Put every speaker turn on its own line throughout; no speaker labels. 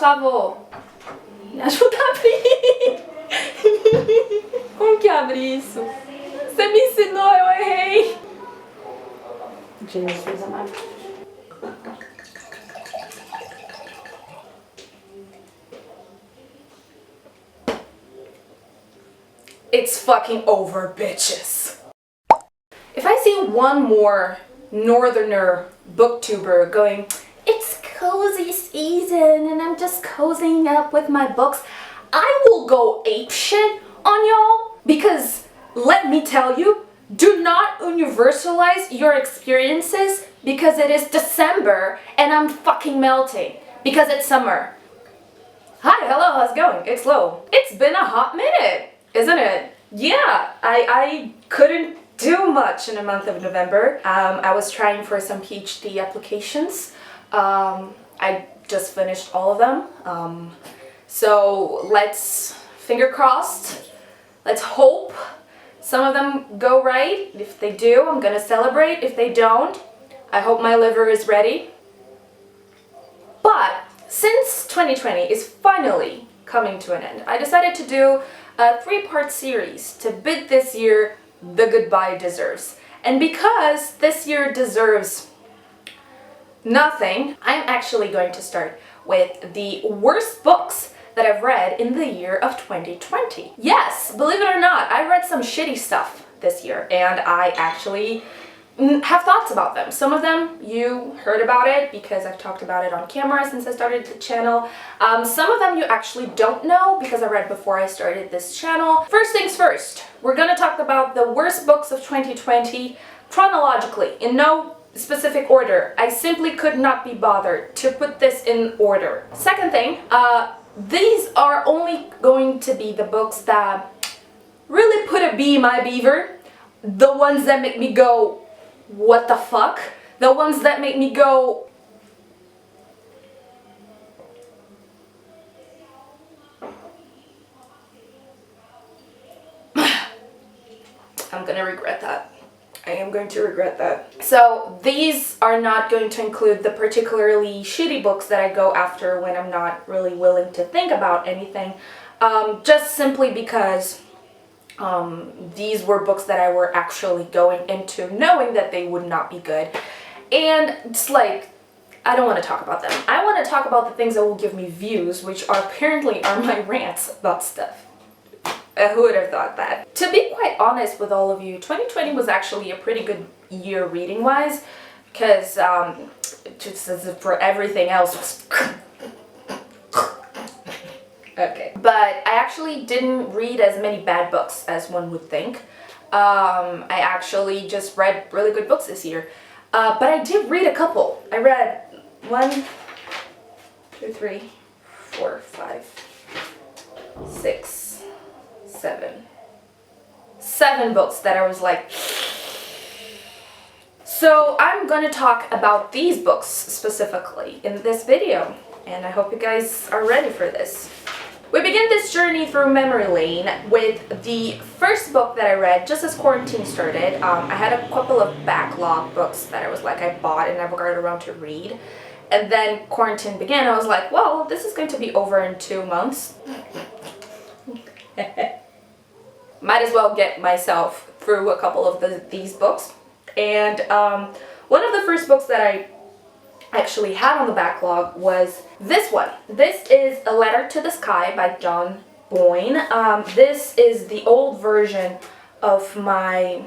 favor. Me ajuda a abrir. Como que abre isso? Você me ensinou, eu errei. Jesus amado. It's fucking over, bitches. If I see one more northerner booktuber going, it's cozy season and I'm just cozying up with my books, I will go apeshit on y'all, because let me tell you, do not universalize your experiences because it is December and I'm fucking melting because it's summer. Hi, hello, how's it going? It's Lo. It's been a hot minute, isn't it? Yeah, I couldn't do much in the month of November. I was trying for some PhD applications. I just finished all of them. So let's, finger crossed, let's hope some of them go right. If they do, I'm gonna celebrate. If they don't, I hope my liver is ready. But since 2020 is finally coming to an end, I decided to do a 3-part series to bid this year the goodbye it deserves. And because this year deserves nothing, I'm actually going to start with the worst books that I've read in the year of 2020. Yes, believe it or not, I read some shitty stuff this year and I actually have thoughts about them. Some of them you heard about it because I've talked about it on camera since I started the channel. Some of them you actually don't know because I read before I started this channel. First things first, we're gonna talk about the worst books of 2020 chronologically, in no specific order. I simply could not be bothered to put this in order. Second thing, these are only going to be the books that really put a bee in my beaver. The ones that make me go, what the fuck? The ones that make me go, I'm gonna regret that. I am going to regret that. So these are not going to include the particularly shitty books that I go after when I'm not really willing to think about anything. Just simply because these were books that I were actually going into knowing that they would not be good. And it's like, I don't want to talk about them. I want to talk about the things that will give me views, which are apparently are my rants about stuff. Who would have thought that? To be quite honest with all of you, 2020 was actually a pretty good year reading-wise, because just as if for everything else was okay. But I actually didn't read as many bad books as one would think. I actually just read really good books this year. But I did read a couple. I read 1, 2, 3, 4, 5, 6, 7 books that I was like. So I'm gonna talk about these books specifically in this video, and I hope you guys are ready for this. We begin this journey through memory lane with the first book that I read just as quarantine started. I had a couple of backlog books that I was like, I bought and never got around to read. And then quarantine began. I was like, well, this is going to be over in 2 months. Might as well get myself through a couple of these books. And one of the first books that I actually had on the backlog was this one. This is A Letter to the Sky by Boyne. This is the old version of my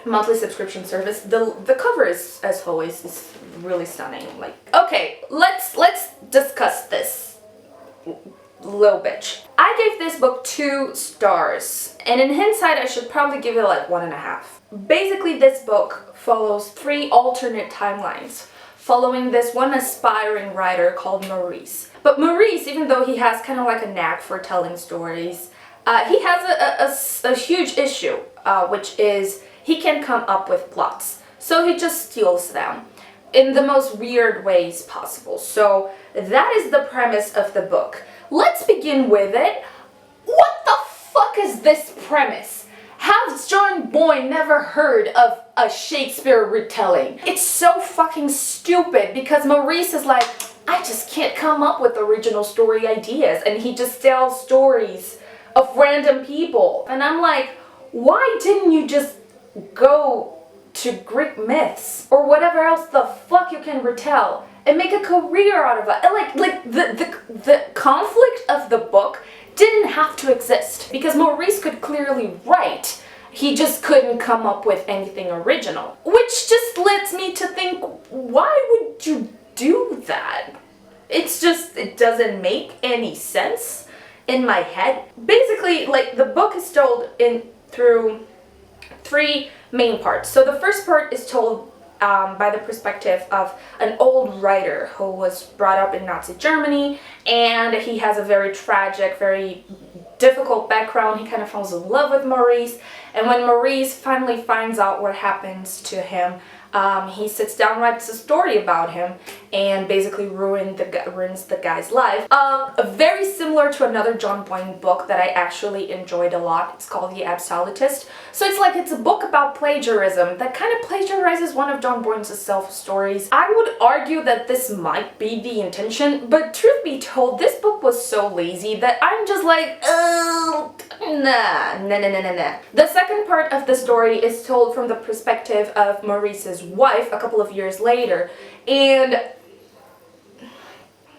monthly subscription service. The cover is, as always, is really stunning. Like, okay, let's discuss this little bitch. I gave this book 2 stars, and in hindsight I should probably give it like 1.5. Basically, this book follows 3 alternate timelines, following this one aspiring writer called Maurice. But Maurice, even though he has kind of like a knack for telling stories, he has a huge issue, which is he can come up with plots. So he just steals them in the most weird ways possible. So that is the premise of the book. Let's begin with it. What the fuck is this premise? Has John Boyne never heard of a Shakespeare retelling? It's so fucking stupid because Maurice is like, I just can't come up with original story ideas, and he just tells stories of random people. And I'm like, why didn't you just go to Greek myths or whatever else the fuck you can retell and make a career out of it? And like the conflict of the book didn't have to exist because Maurice could clearly write. He just couldn't come up with anything original, which just leads me to think, why would you do that? It's just, it doesn't make any sense in my head. Basically, like, the book is told through 3 main parts. So the first part is told by the perspective of an old writer who was brought up in Nazi Germany, and he has a very tragic, very difficult background. He kind of falls in love with Maurice, and when Maurice finally finds out what happens to him, he sits down, writes a story about him, and basically ruins the guy's life. Very similar to another John Boyne book that I actually enjoyed a lot. It's called The Absolutist. So it's like, it's a book about plagiarism that kind of plagiarizes one of John Boyne's self-stories. I would argue that this might be the intention, but truth be told, this book was so lazy that I'm just like, oh, nah. The second part of the story is told from the perspective of Maurice's wife a couple of years later, and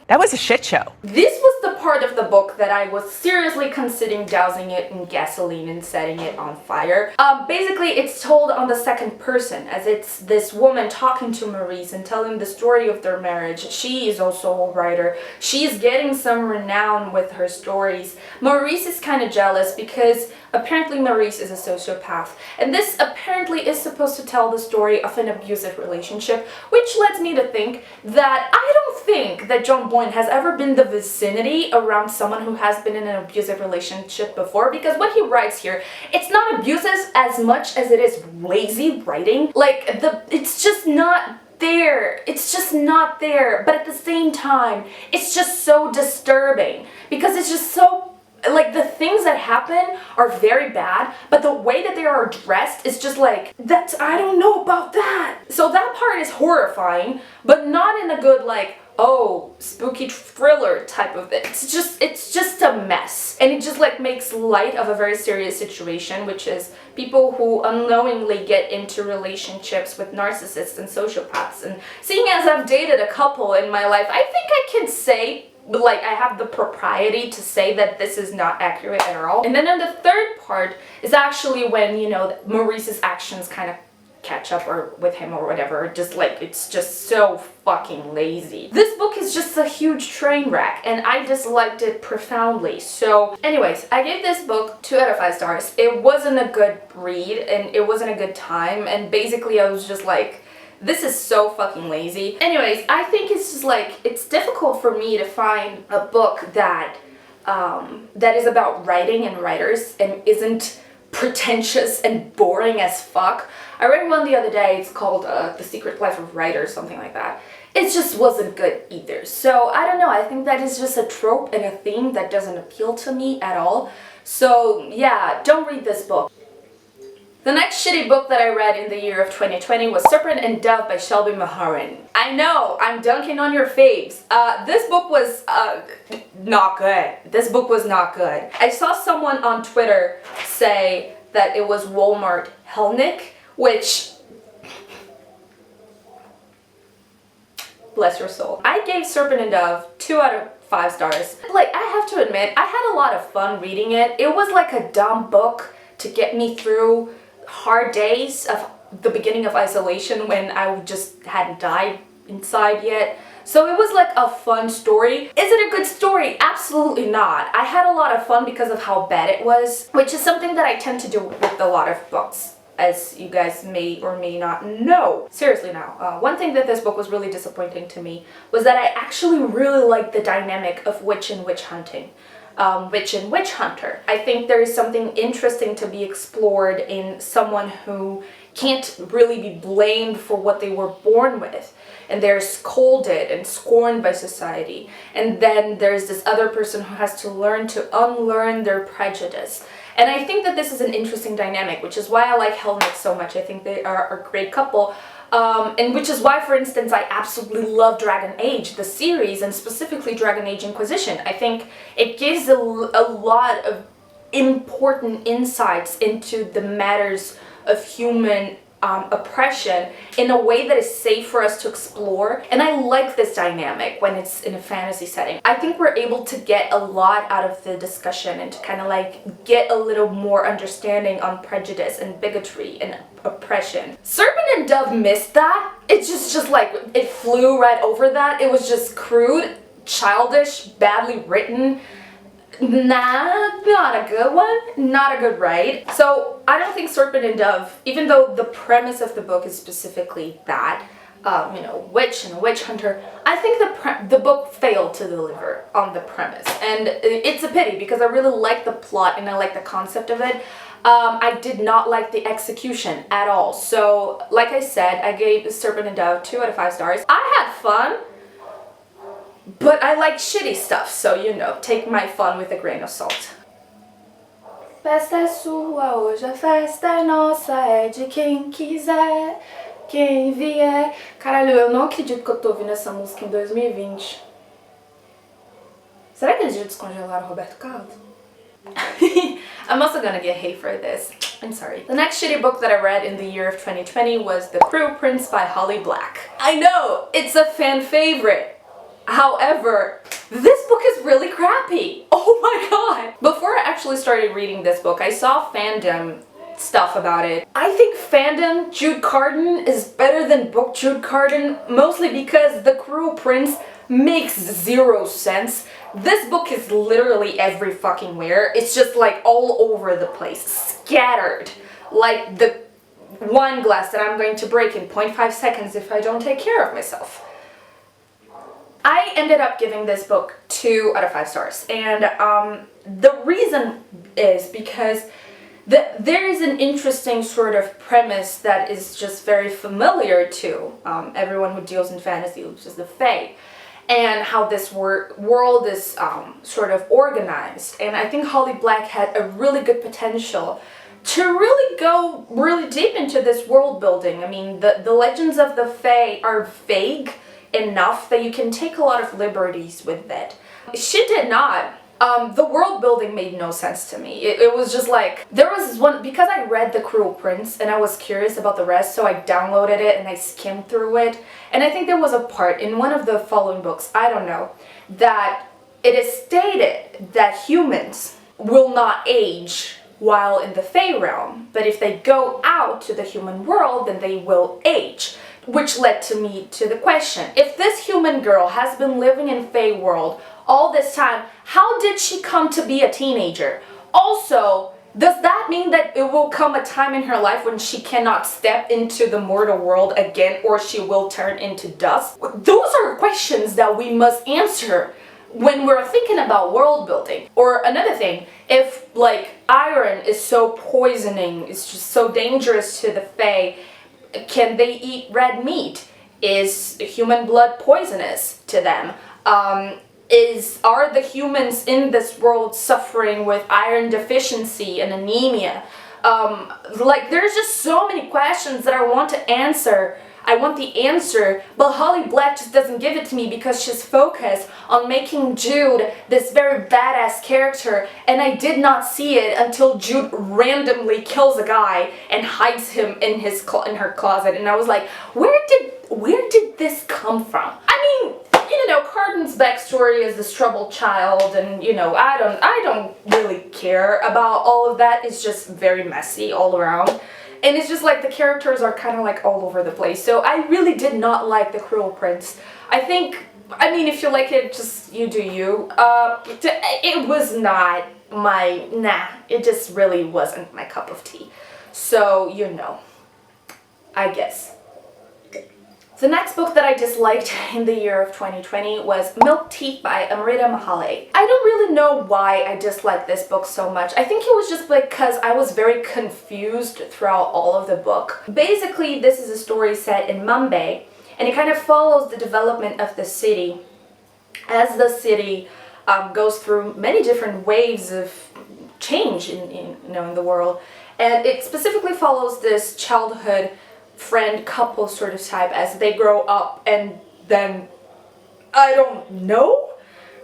that was a shit show.
This was the part of the book that I was seriously considering dousing it in gasoline and setting it on fire. Basically, it's told on the second person, as it's this woman talking to Maurice and telling the story of their marriage. She is also a writer. She's getting some renown with her stories. Maurice is kind of jealous because apparently Maurice is a sociopath. And this apparently is supposed to tell the story of an abusive relationship, which leads me to think that I don't think that John Boyne has ever been the vicinity around someone who has been in an abusive relationship before, because what he writes here, it's not abusive as much as it is lazy writing. Like, it's just not there. It's just not there. But at the same time, it's just so disturbing because it's just so, like, the things that happen are very bad, but the way that they are addressed is just like, that's, I don't know about that. So that part is horrifying, but not in a good, like, oh, spooky thriller type of it. It's just a mess. And it just, like, makes light of a very serious situation, which is people who unknowingly get into relationships with narcissists and sociopaths. And seeing as I've dated a couple in my life, I think I can say, like, I have the propriety to say that this is not accurate at all. And then in the third part is actually when, you know, Maurice's actions kind of catch up or with him or whatever. Just like, it's just so fucking lazy. This book is just a huge train wreck, and I disliked it profoundly. So anyways, I gave this book 2 out of 5 stars. It wasn't a good read and it wasn't a good time, and basically I was just like, this is so fucking lazy. Anyways, I think it's just like, it's difficult for me to find a book that that is about writing and writers and isn't pretentious and boring as fuck. I read one the other day, it's called The Secret Life of Writers, something like that. It just wasn't good either. So I don't know, I think that is just a trope and a theme that doesn't appeal to me at all. So yeah, don't read this book. The next shitty book that I read in the year of 2020 was Serpent and Dove by Shelby Mahurin. I know, I'm dunking on your faves. This book was not good. This book was not good. I saw someone on Twitter say that it was Walmart Hellnick, which, bless your soul. I gave Serpent and Dove 2 out of 5 stars. Like, I have to admit, I had a lot of fun reading it. It was like a dumb book to get me through hard days of the beginning of isolation when I just hadn't died inside yet. So it was like a fun story. Is it a good story? Absolutely not. I had a lot of fun because of how bad it was, which is something that I tend to do with a lot of books, as you guys may or may not know. Seriously now, one thing that this book was really disappointing to me was that I actually really liked the dynamic of witch and witch hunting. Witch and witch hunter. I think there is something interesting to be explored in someone who can't really be blamed for what they were born with, and they're scolded and scorned by society, and then there's this other person who has to learn to unlearn their prejudice. And I think that this is an interesting dynamic, which is why I like Hellnick so much. I think they are a great couple. And which is why, for instance, I absolutely love Dragon Age, the series, and specifically Dragon Age Inquisition. I think it gives a lot of important insights into the matters of human oppression in a way that is safe for us to explore, and I like this dynamic when it's in a fantasy setting. I think we're able to get a lot out of the discussion and to kind of like get a little more understanding on prejudice and bigotry and oppression. Serpent and Dove missed that. It's just like it flew right over that. It was just crude, childish, badly written. Nah, not a good one, not a good write. So I don't think Serpent and Dove, even though the premise of the book is specifically that, you know, witch and a witch hunter, I think the book failed to deliver on the premise. And it's a pity because I really like the plot and I like the concept of it. I did not like the execution at all. So like I said, I gave Serpent and Dove 2 out of 5 stars. I had fun. But I like shitty stuff, so you know, take my fun with a grain of salt. Festa é sua, hoje a festa é nossa, é de quem quiser, quem vier. Caralho, eu não acredito que eu tô ouvindo essa música em 2020. Será que eles já descongelaram Roberto Carlos? I'm also gonna get hate for this. I'm sorry. The next shitty book that I read in the year of 2020 was The Cruel Prince by Holly Black. I know, it's a fan favorite. However, this book is really crappy. Oh my god! Before I actually started reading this book, I saw fandom stuff about it. I think fandom Jude Carden is better than book Jude Carden, mostly because The Cruel Prince makes zero sense. This book is literally every fucking where. It's just like all over the place, scattered. Like the wine glass that I'm going to break in 0.5 seconds if I don't take care of myself. I ended up giving this book 2 out of 5 stars, and the reason is because there is an interesting sort of premise that is just very familiar to everyone who deals in fantasy, which is the Fae, and how this world is sort of organized. And I think Holly Black had a really good potential to really go really deep into this world building. I mean, the legends of the Fae are vague enough that you can take a lot of liberties with it. She did not. The world building made no sense to me. It was just like, there was this one, because I read The Cruel Prince and I was curious about the rest, so I downloaded it and I skimmed through it. And I think there was a part in one of the following books, I don't know, that it is stated that humans will not age while in the Fae realm, but if they go out to the human world, then they will age. Which led to the question, if this human girl has been living in Fae world all this time, how did she come to be a teenager? Also, does that mean that it will come a time in her life when she cannot step into the mortal world again, or she will turn into dust? Those are questions that we must answer when we're thinking about world building. Or another thing, if like iron is so poisoning, it's just so dangerous to the Fae, can they eat red meat? Is human blood poisonous to them? Are the humans in this world suffering with iron deficiency and anemia? Like, there's just so many questions that I want to answer. I want the answer, but Holly Black just doesn't give it to me because she's focused on making Jude this very badass character, and I did not see it until Jude randomly kills a guy and hides him in her closet, and I was like, where did this come from? I mean, you know, Carden's backstory is this troubled child, and you know, I don't really care about all of that. It's just very messy all around. And it's just like the characters are kind of like all over the place. So I really did not like The Cruel Prince. I mean, if you like it, just you do you. It was not it just really wasn't my cup of tea. So, you know, I guess. The next book that I disliked in the year of 2020 was Milk Teeth by Amrita Mahale. I don't really know why I disliked this book so much. I think it was just because I was very confused throughout all of the book. Basically, this is a story set in Mumbai, and it kind of follows the development of the city as the city goes through many different waves of change in the world. And it specifically follows this childhood friend couple sort of type as they grow up, and then I don't know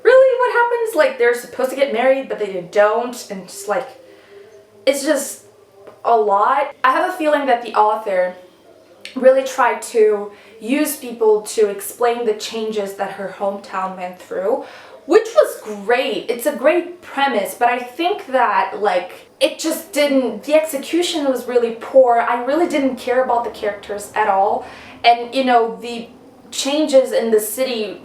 really what happens. Like, they're supposed to get married, but they don't, and just like, it's just a lot. I have a feeling that the author really tried to use people to explain the changes that her hometown went through, which was great. It's a great premise, but I think that, like, it just didn't, the execution was really poor. I really didn't care about the characters at all. And, you know, the changes in the city,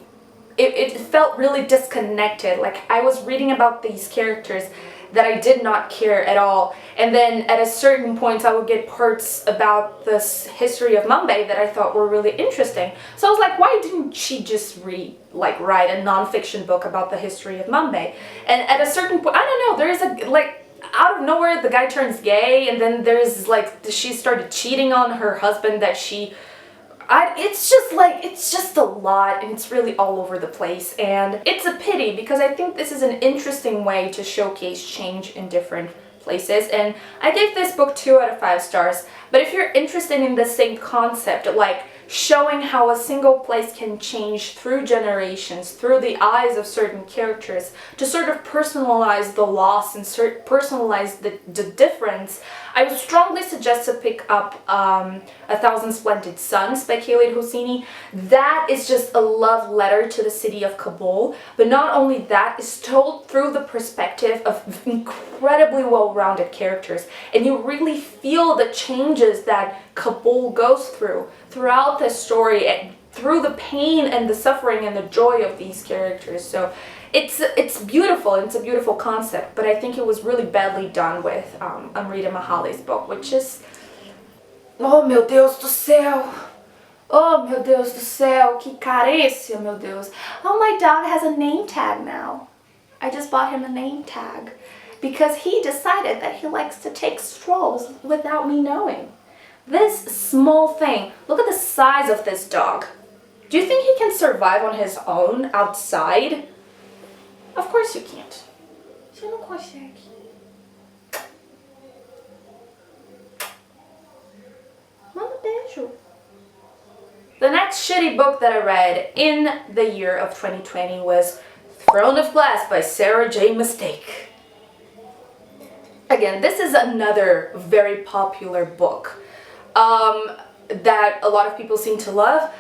it felt really disconnected. Like, I was reading about these characters that I did not care at all. And then at a certain point I would get parts about this history of Mumbai that I thought were really interesting. So I was like, why didn't she just write a non-fiction book about the history of Mumbai? And at a certain point, I don't know, there is a, like, out of nowhere the guy turns gay, and then there's like, she started cheating on her husband that it's just like, it's just a lot, and it's really all over the place, and it's a pity because I think this is an interesting way to showcase change in different places. And I gave this book 2 out of 5 stars, but if you're interested in the same concept, like showing how a single place can change through generations, through the eyes of certain characters, to sort of personalize the loss and personalize the difference, I would strongly suggest to pick up A Thousand Splendid Suns by Khaled Hosseini. That is just a love letter to the city of Kabul, but not only that, it's told through the perspective of incredibly well-rounded characters, and you really feel the changes that Kabul goes throughout the story, and through the pain and the suffering and the joy of these characters. So it's beautiful, and it's a beautiful concept, but I think it was really badly done with Amrita Mahale's book, which is, oh meu Deus do céu, oh meu Deus do céu, que carícia, meu Deus. Oh, my dog has a name tag now. I just bought him a name tag because he decided that he likes to take strolls without me knowing. This small thing, look at the size of this dog. Do you think he can survive on his own outside? Of course you can't. Você não consegue. Manda beijo. The next shitty book that I read in the year of 2020 was Throne of Glass by Sarah J. Mistake. Again, this is another very popular book that a lot of people seem to love.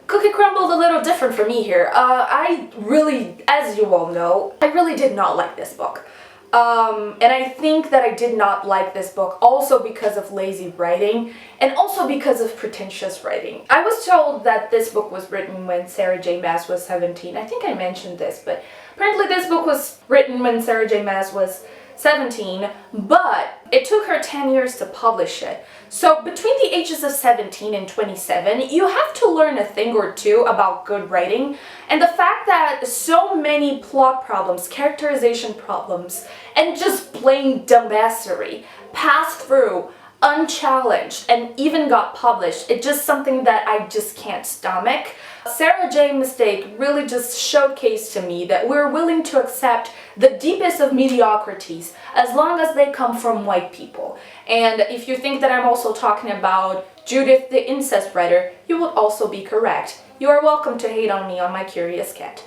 Cookie crumbled a little different for me here. I really, as you all know, I really did not like this book. And I think that I did not like this book also because of lazy writing and also because of pretentious writing. I was told that this book was written when Sarah J. Maas was 17. I think I mentioned this, but apparently this book was written when Sarah J. Maas was 17, but it took her 10 years to publish it. So between the ages of 17 and 27, you have to learn a thing or two about good writing. And the fact that so many plot problems, characterization problems, and just plain dumbassery passed through unchallenged and even got published, it's just something that I just can't stomach. Sarah J. Mistake really just showcased to me that we're willing to accept the deepest of mediocrities as long as they come from white people. And if you think that I'm also talking about Judith the incest writer, you would also be correct. You are welcome to hate on me on my Curious Cat.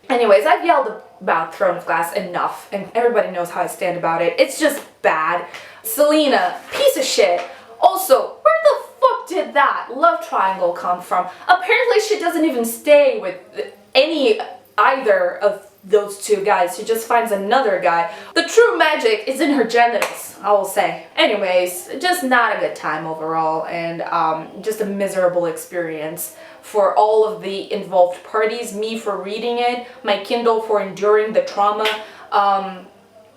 Anyways, I've yelled about Throne of Glass enough, and everybody knows how I stand about it. It's just bad. Selena, piece of shit. Also, where the fuck did that love triangle come from? Apparently she doesn't even stay with either of those two guys. She just finds another guy. The true magic is in her genitals, I will say. Anyways, just not a good time overall, and just a miserable experience for all of the involved parties. Me for reading it, my Kindle for enduring the trauma.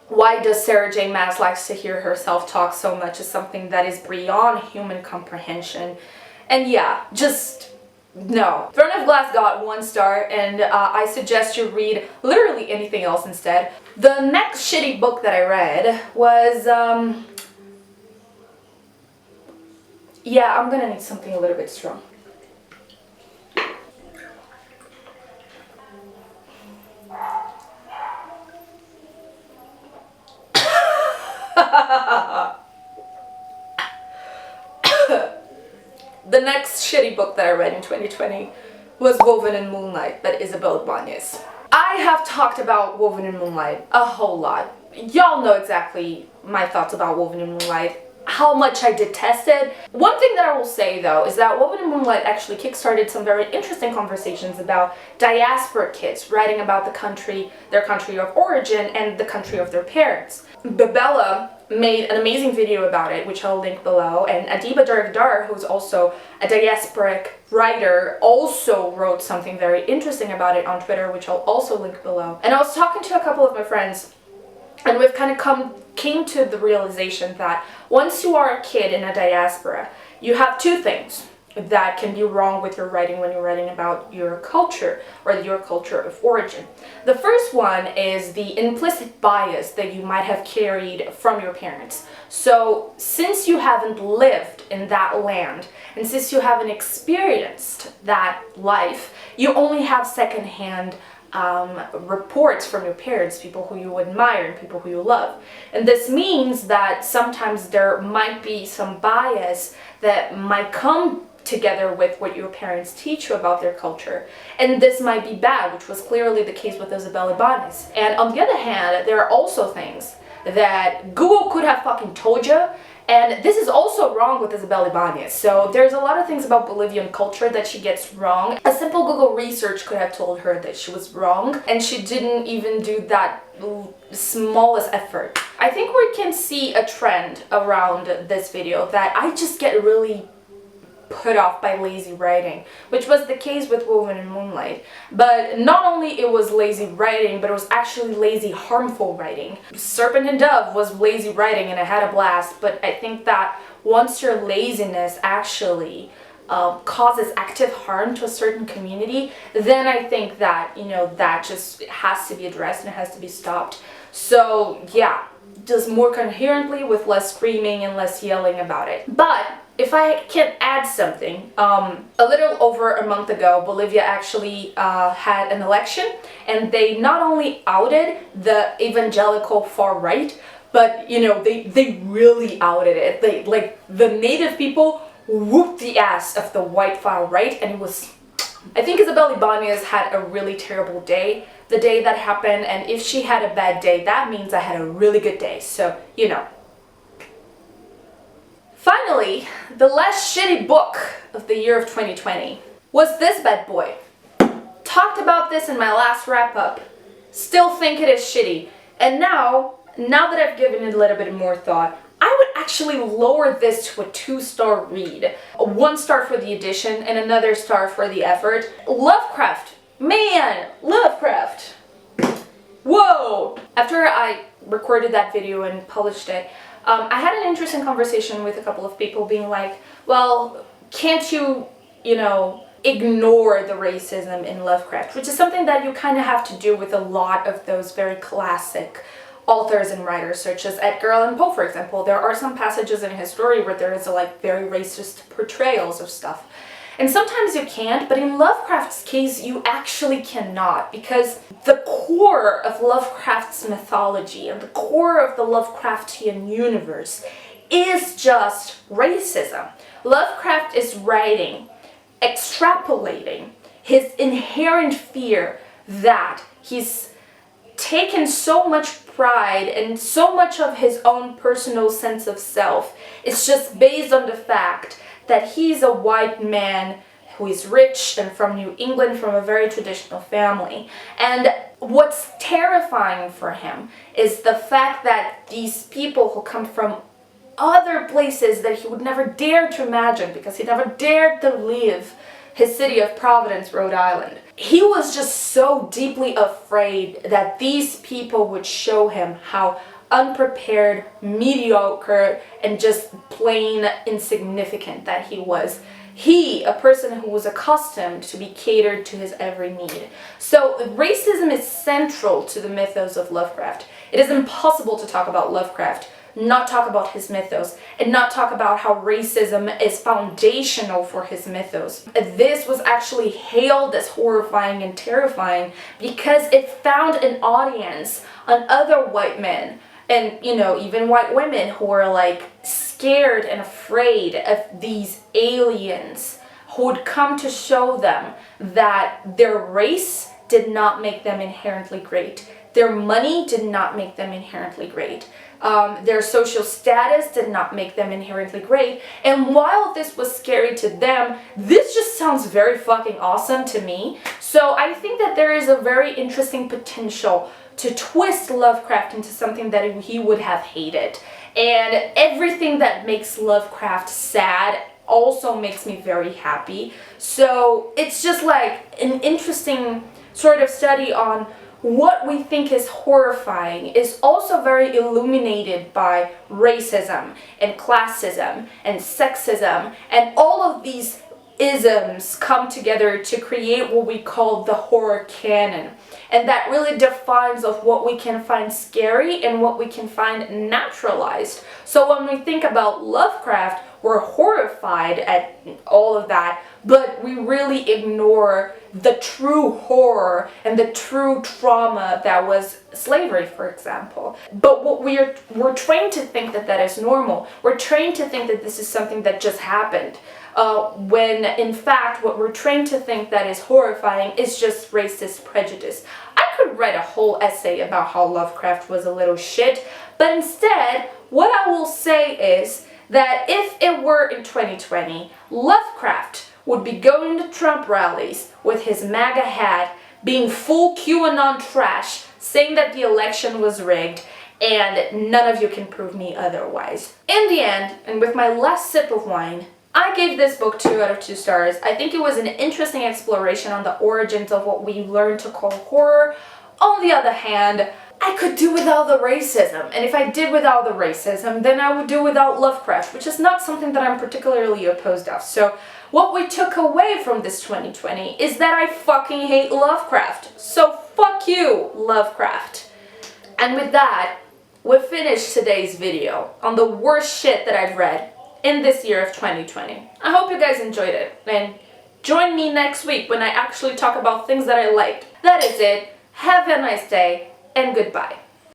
Why does Sarah J. Maas likes to hear herself talk so much is something that is beyond human comprehension. And yeah, just no. Throne of Glass got 1 star, and I suggest you read literally anything else instead. The next shitty book that I read was, yeah, I'm gonna need something a little bit strong. shitty book that I read in 2020 was Woven in Moonlight by Isabel Ibañez. I have talked about Woven in Moonlight a whole lot. Y'all know exactly my thoughts about Woven in Moonlight, how much I detest it. One thing that I will say though is that Woven in Moonlight actually kickstarted some very interesting conversations about diaspora kids writing about the country, their country of origin, and the country of their parents. Babella made an amazing video about it, which I'll link below, and Adiba Dargdar, who's also a diasporic writer, also wrote something very interesting about it on Twitter, which I'll also link below. And I was talking to a couple of my friends, and we've kind of came to the realization that once you are a kid in a diaspora, you have two things that can be wrong with your writing when you're writing about your culture or your culture of origin. The first one is the implicit bias that you might have carried from your parents. So since you haven't lived in that land and since you haven't experienced that life, you only have secondhand reports from your parents, people who you admire and people who you love. And this means that sometimes there might be some bias that might come together with what your parents teach you about their culture. And this might be bad, which was clearly the case with Isabel Ibañez. And on the other hand, there are also things that Google could have fucking told you. And this is also wrong with Isabel Ibañez. So there's a lot of things about Bolivian culture that she gets wrong. A simple Google research could have told her that she was wrong, and she didn't even do that smallest effort. I think we can see a trend around this video that I just get really put off by lazy writing, which was the case with Woven in Moonlight. But not only it was lazy writing, but it was actually lazy, harmful writing. Serpent and Dove was lazy writing and I had a blast, but I think that once your laziness actually causes active harm to a certain community, then I think that, you know, that just has to be addressed and it has to be stopped. So yeah, just more coherently with less screaming and less yelling about it. But if I can add something, a little over a month ago, Bolivia actually had an election, and they not only outed the evangelical far right, but you know, they really outed it. They, like, the native people whooped the ass of the white far right, and it was, I think Isabel Ibañez had a really terrible day the day that happened, and if she had a bad day, that means I had a really good day, so you know. Finally, the last shitty book of the year of 2020 was this bad boy. Talked about this in my last wrap-up. Still think it is shitty. And now that I've given it a little bit more thought, I would actually lower this to a 2-star read. 1 star for the edition and another star for the effort. Lovecraft. Man, Lovecraft. Whoa! After I recorded that video and published it, I had an interesting conversation with a couple of people being like, well, can't you, you know, ignore the racism in Lovecraft, which is something that you kind of have to do with a lot of those very classic authors and writers, such as Edgar Allan Poe, for example. There are some passages in his story where there is like very racist portrayals of stuff. And sometimes you can't, but in Lovecraft's case, you actually cannot, because the core of Lovecraft's mythology and the core of the Lovecraftian universe is just racism. Lovecraft is writing, extrapolating his inherent fear that he's taken so much pride and so much of his own personal sense of self. It's just based on the fact that he's a white man who is rich and from New England, from a very traditional family. And what's terrifying for him is the fact that these people who come from other places that he would never dare to imagine, because he never dared to leave his city of Providence, Rhode Island. He was just so deeply afraid that these people would show him how unprepared, mediocre, and just plain insignificant that he was. He, a person who was accustomed to be catered to his every need. So racism is central to the mythos of Lovecraft. It is impossible to talk about Lovecraft, not talk about his mythos, and not talk about how racism is foundational for his mythos. This was actually hailed as horrifying and terrifying because it found an audience on other white men, and, you know, even white women who are like scared and afraid of these aliens who would come to show them that their race did not make them inherently great. Their money did not make them inherently great. Their social status did not make them inherently great. And while this was scary to them, this just sounds very fucking awesome to me. So I think that there is a very interesting potential to twist Lovecraft into something that he would have hated. And everything that makes Lovecraft sad also makes me very happy. So it's just like an interesting sort of study on what we think is horrifying is also very illuminated by racism and classism and sexism, and all of these isms come together to create what we call the horror canon. And that really defines of what we can find scary and what we can find naturalized. So when we think about Lovecraft, we're horrified at all of that, but we really ignore the true horror and the true trauma that was slavery, for example. But what we're trained to think that that is normal. We're trained to think that this is something that just happened. When in fact what we're trained to think that is horrifying is just racist prejudice. I could write a whole essay about how Lovecraft was a little shit, but instead what I will say is that if it were in 2020, Lovecraft would be going to Trump rallies with his MAGA hat, being full QAnon trash, saying that the election was rigged, and none of you can prove me otherwise. In the end, and with my last sip of wine, I gave this book 2 out of 2 stars. I think it was an interesting exploration on the origins of what we learned to call horror. On the other hand, I could do without the racism, and if I did without the racism, then I would do without Lovecraft, which is not something that I'm particularly opposed of. So what we took away from this 2020 is that I fucking hate Lovecraft. So fuck you, Lovecraft. And with that, we've finished today's video on the worst shit that I've read in this year of 2020. I hope you guys enjoyed it, and join me next week when I actually talk about things that I liked. That is it. Have a nice day, and goodbye.